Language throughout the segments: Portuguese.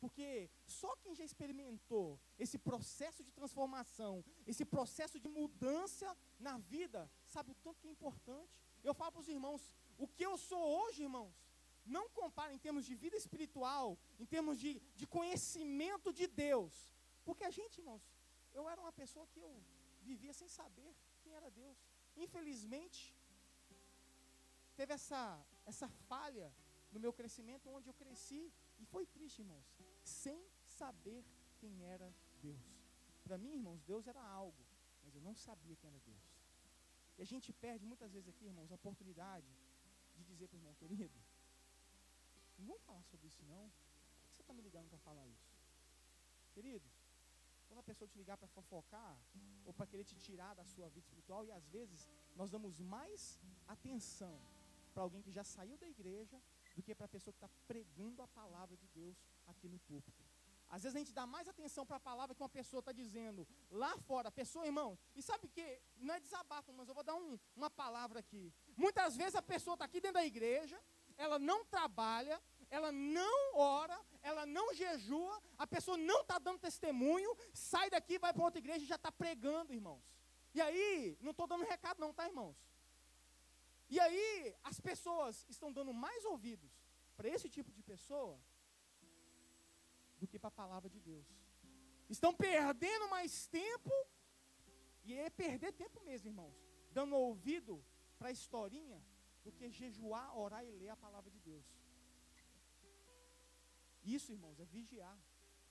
Porque só quem já experimentou esse processo de transformação, esse processo de mudança na vida, sabe o tanto que é importante. Eu falo para os irmãos, o que eu sou hoje, irmãos, não compara em termos de vida espiritual, em termos de conhecimento de Deus. Porque a gente, irmãos, eu era uma pessoa que eu vivia sem saber quem era Deus. Infelizmente, teve essa falha no meu crescimento, onde eu cresci, e foi triste, irmãos, sem saber quem era Deus. Para mim, irmãos, Deus era algo, mas eu não sabia quem era Deus. E a gente perde muitas vezes aqui, irmãos, a oportunidade de dizer para o irmão, querido, não vamos falar sobre isso não. Por que você está me ligando para falar isso? Queridos, quando a pessoa te ligar para fofocar, ou para querer te tirar da sua vida espiritual, e às vezes nós damos mais atenção para alguém que já saiu da igreja, do que para a pessoa que está pregando a palavra de Deus aqui no púlpito. Às vezes a gente dá mais atenção para a palavra que uma pessoa está dizendo lá fora. A pessoa, irmão, e sabe o que? Não é desabafo, mas eu vou dar uma palavra aqui. Muitas vezes a pessoa está aqui dentro da igreja, ela não trabalha, ela não ora, ela não jejua, a pessoa não está dando testemunho, sai daqui, vai para outra igreja e já está pregando, irmãos. E aí, não estou dando recado não, tá, irmãos? E aí, as pessoas estão dando mais ouvidos para esse tipo de pessoa do que para a palavra de Deus. Estão perdendo mais tempo, e é perder tempo mesmo, irmãos, dando ouvido para a historinha, do que jejuar, orar e ler a palavra de Deus. Isso, irmãos, é vigiar.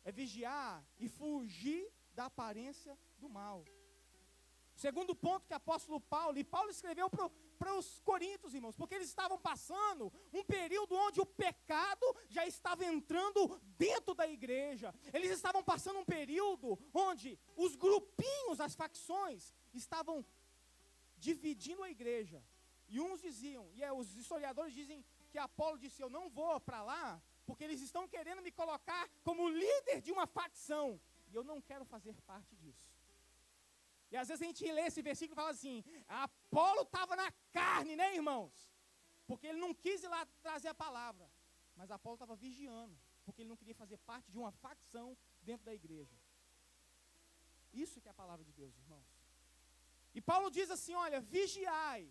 É vigiar e fugir da aparência do mal. Segundo ponto que o apóstolo Paulo, e Paulo escreveu para os coríntios, irmãos, porque eles estavam passando um período onde o pecado já estava entrando dentro da igreja. Eles estavam passando um período onde os grupinhos, as facções, estavam dividindo a igreja. E uns diziam, os historiadores dizem que Apolo disse, eu não vou para lá, porque eles estão querendo me colocar como líder de uma facção, e eu não quero fazer parte disso. E às vezes a gente lê esse versículo e fala assim, Apolo estava na carne, né, irmãos? Porque ele não quis ir lá trazer a palavra. Mas Apolo estava vigiando, porque ele não queria fazer parte de uma facção dentro da igreja. Isso que é a palavra de Deus, irmãos. E Paulo diz assim, olha, vigiai.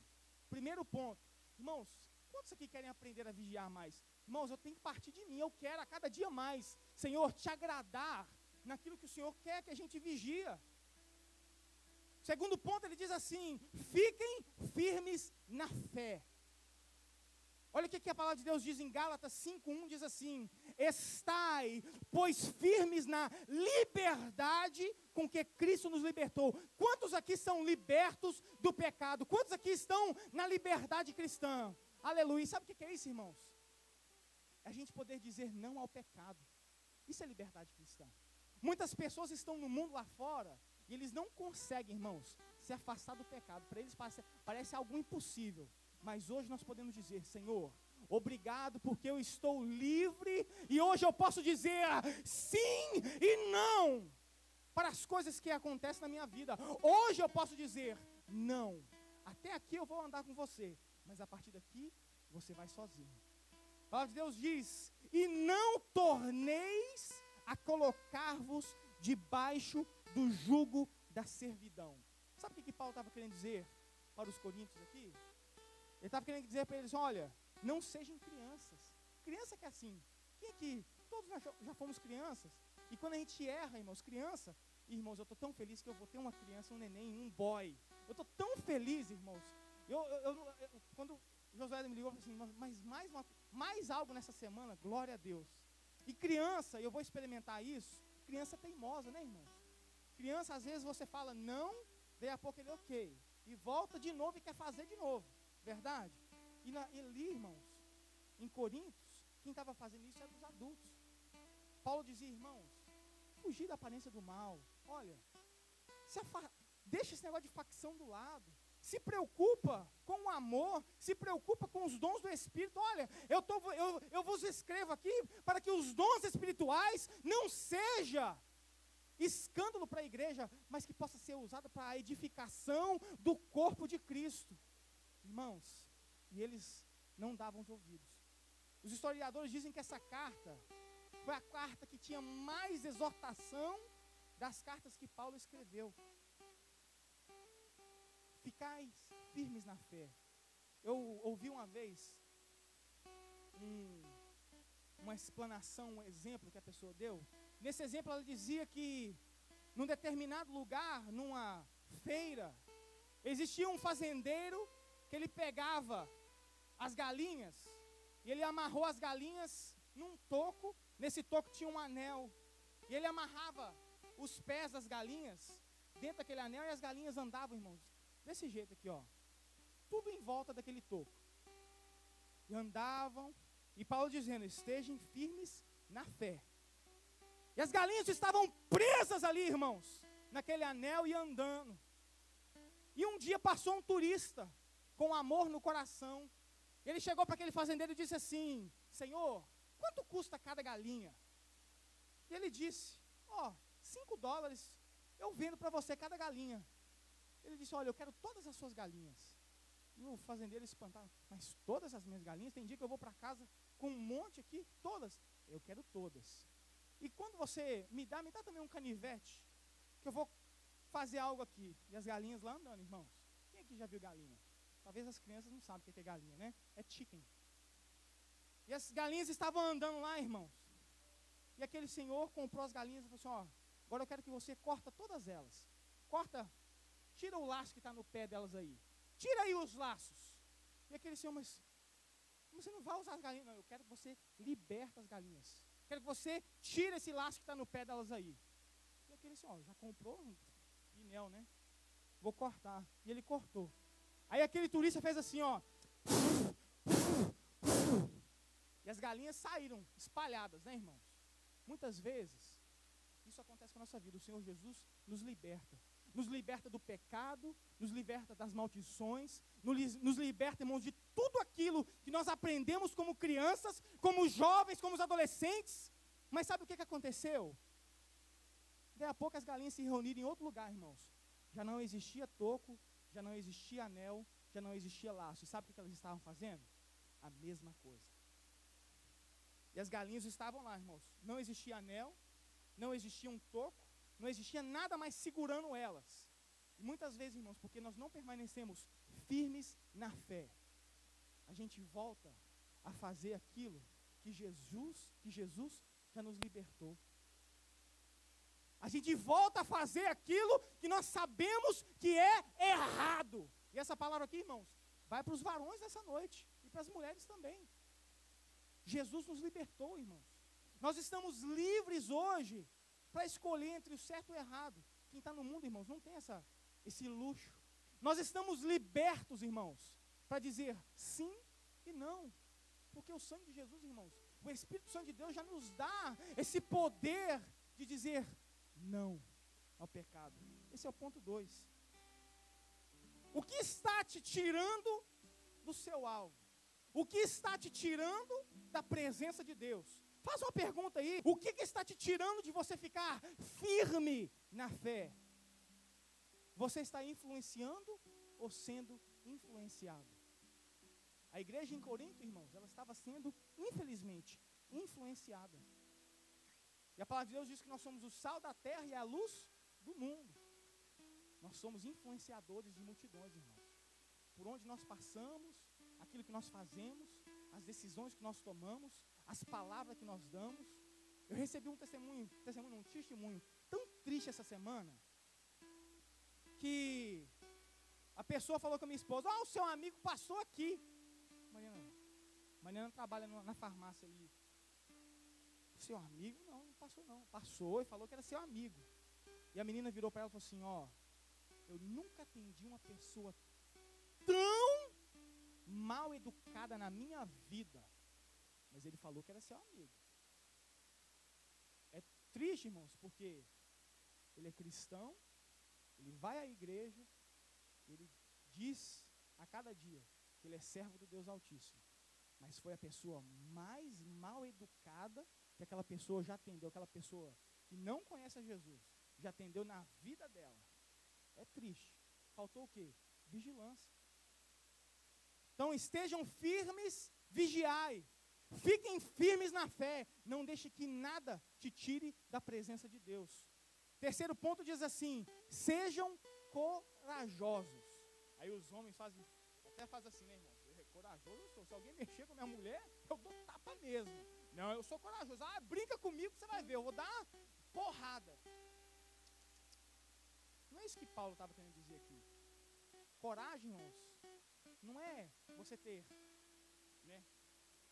Primeiro ponto. Irmãos, quantos aqui querem aprender a vigiar mais? Irmãos, eu tenho que partir de mim, eu quero a cada dia mais, Senhor, te agradar naquilo que o Senhor quer que a gente vigia. Segundo ponto, ele diz assim, fiquem firmes na fé. Olha o que a palavra de Deus diz em Gálatas 5:1, diz assim, estai, pois firmes na liberdade com que Cristo nos libertou. Quantos aqui são libertos do pecado? Quantos aqui estão na liberdade cristã? Aleluia. Sabe o que é isso, irmãos? É a gente poder dizer não ao pecado. Isso é liberdade cristã. Muitas pessoas estão no mundo lá fora, e eles não conseguem, irmãos, se afastar do pecado. Para eles parece algo impossível. Mas hoje nós podemos dizer, Senhor, obrigado porque eu estou livre. E hoje eu posso dizer sim e não para as coisas que acontecem na minha vida. Hoje eu posso dizer não. Até aqui eu vou andar com você, mas a partir daqui você vai sozinho. A palavra de Deus diz, e não torneis a colocar-vos debaixo do jugo da servidão. Sabe o que Paulo estava querendo dizer para os coríntios aqui? Ele estava querendo dizer para eles, olha, não sejam crianças. Criança que é assim. Quem aqui? Todos nós já fomos crianças. E quando a gente erra, irmãos, criança, irmãos, eu estou tão feliz que eu vou ter uma criança, um neném, um boy. Eu estou tão feliz, irmãos. Quando o Josué me ligou, eu falei assim, mas mais algo nessa semana, glória a Deus. E criança, eu vou experimentar isso, criança é teimosa, né, irmãos? Criança, às vezes você fala não, daí a pouco ele ok, e volta de novo e quer fazer de novo, verdade? E ali, irmãos, em Coríntios, quem estava fazendo isso eram os adultos. Paulo dizia, irmãos, fugir da aparência do mal, olha, deixa esse negócio de facção do lado, se preocupa com o amor, se preocupa com os dons do Espírito. Olha, eu vos escrevo aqui para que os dons espirituais não seja escândalo para a igreja, mas que possa ser usado para a edificação do corpo de Cristo. Irmãos, e eles não davam os ouvidos. Os historiadores dizem que essa carta foi a carta que tinha mais exortação das cartas que Paulo escreveu. Ficais firmes na fé. Eu ouvi uma vez uma explanação, um exemplo que a pessoa deu. Nesse exemplo ela dizia que num determinado lugar, numa feira, existia um fazendeiro que ele pegava as galinhas e ele amarrou as galinhas num toco. Nesse toco tinha um anel e ele amarrava os pés das galinhas dentro daquele anel e as galinhas andavam, irmãos, desse jeito aqui, ó, tudo em volta daquele toco, e andavam, e Paulo dizendo, estejam firmes na fé. E as galinhas estavam presas ali, irmãos, naquele anel e andando. E um dia passou um turista com amor no coração. Ele chegou para aquele fazendeiro e disse assim, Senhor, quanto custa cada galinha? E ele disse, $5 eu vendo para você cada galinha. Ele disse, olha, eu quero todas as suas galinhas. E o fazendeiro espantado, mas todas as minhas galinhas? Tem dia que eu vou para casa com um monte aqui, todas. Eu quero todas. E quando você me dá também um canivete, que eu vou fazer algo aqui. E as galinhas lá andando, irmãos. Quem aqui já viu galinha? Talvez as crianças não sabem o que é galinha, né? É chicken. E as galinhas estavam andando lá, irmãos. E aquele senhor comprou as galinhas e falou assim, agora eu quero que você corta todas elas. Tira o laço que está no pé delas aí. Tira aí os laços. E aquele senhor, mas você não vai usar as galinhas? Não, eu quero que você liberta as galinhas. Quero que você tire esse laço que está no pé delas aí. E aquele senhor, já comprou um pneu, né? Vou cortar. E ele cortou. Aí aquele turista fez assim, e as galinhas saíram espalhadas, né, irmãos? Muitas vezes, isso acontece com a nossa vida. O Senhor Jesus nos liberta. Nos liberta do pecado, nos liberta das maldições, nos liberta, irmãos, de tudo aquilo que nós aprendemos como crianças, como jovens, como adolescentes. Mas sabe o que aconteceu? Daí a pouco as galinhas se reuniram em outro lugar, irmãos. Já não existia toco, já não existia anel, já não existia laço. E sabe o que elas estavam fazendo? A mesma coisa. E as galinhas estavam lá, irmãos. Não existia anel, não existia um toco, não existia nada mais segurando elas. E muitas vezes, irmãos, porque nós não permanecemos firmes na fé, a gente volta a fazer aquilo que Jesus já nos libertou. A gente volta a fazer aquilo que nós sabemos que é errado. E essa palavra aqui, irmãos, vai para os varões nessa noite e para as mulheres também. Jesus nos libertou, irmãos. Nós estamos livres hoje para escolher entre o certo e o errado. Quem está no mundo, irmãos, não tem esse luxo. Nós estamos libertos, irmãos, para dizer sim e não. Porque o sangue de Jesus, irmãos, o Espírito Santo de Deus já nos dá esse poder de dizer não ao pecado. Esse é o ponto 2. O que está te tirando do seu alvo? O que está te tirando da presença de Deus? Faz uma pergunta aí. O que está te tirando de você ficar firme na fé? Você está influenciando ou sendo influenciado? A igreja em Corinto, irmãos, ela estava sendo, infelizmente, influenciada. E a palavra de Deus diz que nós somos o sal da terra e a luz do mundo. Nós somos influenciadores de multidões, irmãos. Por onde nós passamos, aquilo que nós fazemos, as decisões que nós tomamos, as palavras que nós damos. Eu recebi um testemunho tão triste essa semana, que a pessoa falou com a minha esposa, o seu amigo passou aqui. Mariana trabalha na farmácia ali. Seu amigo? Não passou não. Passou e falou que era seu amigo. E a menina virou para ela e falou assim, eu nunca atendi uma pessoa tão mal educada na minha vida. Mas ele falou que era seu amigo. É triste, irmãos, porque ele é cristão, ele vai à igreja, ele diz a cada dia que ele é servo do Deus Altíssimo. Mas foi a pessoa mais mal educada que aquela pessoa já atendeu, aquela pessoa que não conhece a Jesus, já atendeu na vida dela. É triste. Faltou o quê? Vigilância. Então estejam firmes, vigiai. Fiquem firmes na fé. Não deixe que nada te tire da presença de Deus. Terceiro ponto diz assim: sejam corajosos. Aí os homens fazem assim, né, irmão? Corajoso eu sou. Se alguém mexer com minha mulher, eu dou tapa mesmo. Não, eu sou corajoso. Ah, brinca comigo que você vai ver. Eu vou dar uma porrada. Não é isso que Paulo estava querendo dizer aqui. Coragem, irmãos, não é você ter, né,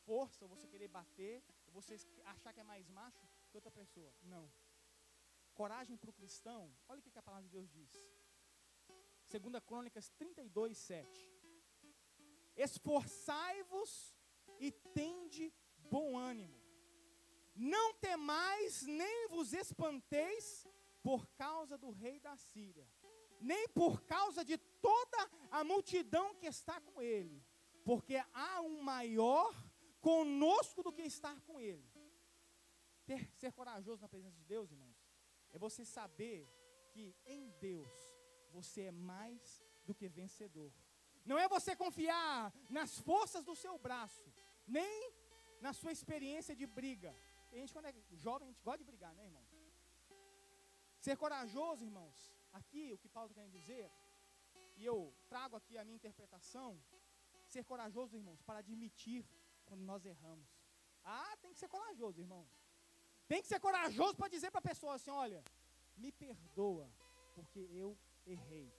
força, ou você querer bater, ou você achar que é mais macho que outra pessoa. Não. Coragem para o cristão, olha o que a palavra de Deus diz. 2 Crônicas 32, 7. Esforçai-vos e tende bom ânimo. Não temais, nem vos espanteis por causa do rei da Síria, nem por causa de toda a multidão que está com ele, porque há um maior conosco do que estar com ele. Ser corajoso na presença de Deus, irmãos, é você saber que em Deus você é mais do que vencedor. Não é você confiar nas forças do seu braço, nem na sua experiência de briga. A gente, quando é jovem, a gente gosta de brigar, né, irmão? Ser corajoso, irmãos, aqui o que Paulo está querendo dizer, e eu trago aqui a minha interpretação, ser corajoso, irmãos, para admitir quando nós erramos. Ah, tem que ser corajoso, irmãos. Tem que ser corajoso para dizer para a pessoa assim: olha, me perdoa, porque eu errei.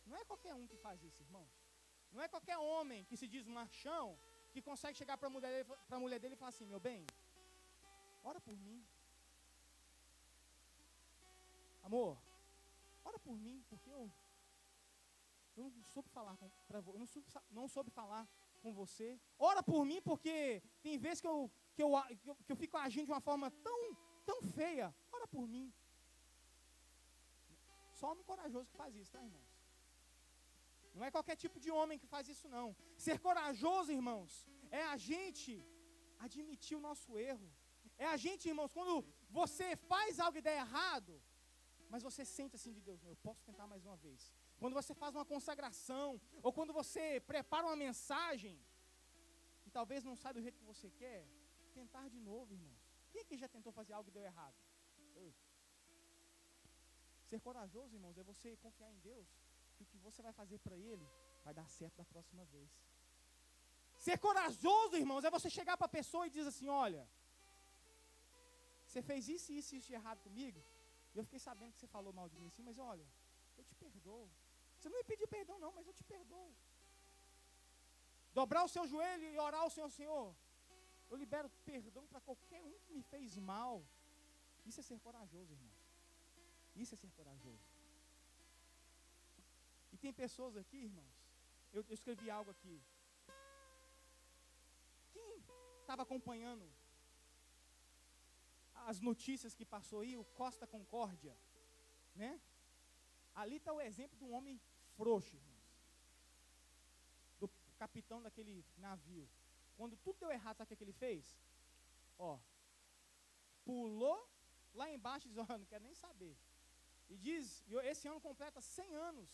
Não é qualquer um que faz isso, irmãos. Não é qualquer homem que se diz machão que consegue chegar para a mulher dele e falar assim: meu bem, ora por mim. Amor, ora por mim, porque eu não soube falar não soube falar com você. Ora por mim, porque tem vezes que eu fico agindo de uma forma tão feia. Ora por mim. Só homem corajoso que faz isso, tá, irmãos? Não é qualquer tipo de homem que faz isso, não. Ser corajoso, irmãos, é a gente admitir o nosso erro. É a gente, irmãos, quando você faz algo e der errado, mas você sente assim de Deus: eu posso tentar mais uma vez. Quando você faz uma consagração, ou quando você prepara uma mensagem, e talvez não saia do jeito que você quer, tentar de novo, irmãos. Quem aqui já tentou fazer algo e deu errado? Ser corajoso, irmãos, é você confiar em Deus, que o que você vai fazer para Ele vai dar certo da próxima vez. Ser corajoso, irmãos, é você chegar para a pessoa e dizer assim: olha, você fez isso e isso de errado comigo, e eu fiquei sabendo que você falou mal de mim assim, mas olha, eu te perdoo. Você não me pediu perdão não, mas eu te perdoo. Dobrar o seu joelho e orar ao Senhor: Senhor, eu libero perdão para qualquer um que me fez mal. Isso é ser corajoso, irmãos. Isso é ser corajoso. E tem pessoas aqui, irmãos, eu escrevi algo aqui. Quem estava acompanhando as notícias que passou aí, o Costa Concórdia, né? Ali está o exemplo de um homem frouxo, irmãos. Do capitão daquele navio. Quando tudo deu errado, sabe o que ele fez? Ó, pulou lá embaixo e disse: ó, não quero nem saber. E diz, esse ano completa 100 anos,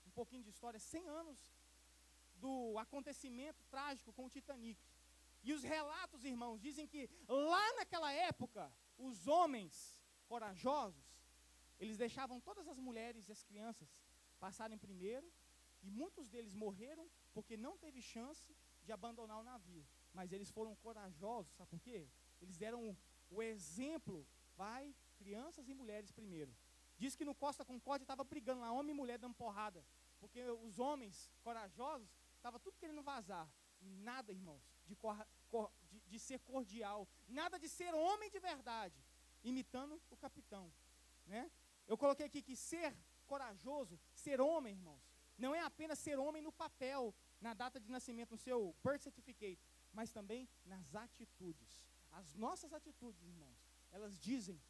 um pouquinho de história, 100 anos do acontecimento trágico com o Titanic. E os relatos, irmãos, dizem que lá naquela época, os homens corajosos, eles deixavam todas as mulheres e as crianças passarem primeiro, e muitos deles morreram porque não teve chance de abandonar o navio. Mas eles foram corajosos, sabe por quê? Eles deram o exemplo: vai, crianças e mulheres primeiro. Diz que no Costa Concórdia estava brigando lá, homem e mulher dando porrada, porque os homens corajosos estavam tudo querendo vazar. E nada, irmãos, de ser cordial, nada de ser homem de verdade, imitando o capitão, né? Eu coloquei aqui que ser corajoso, ser homem, irmãos, não é apenas ser homem no papel, na data de nascimento, no seu birth certificate, mas também nas atitudes. As nossas atitudes, irmãos, elas dizem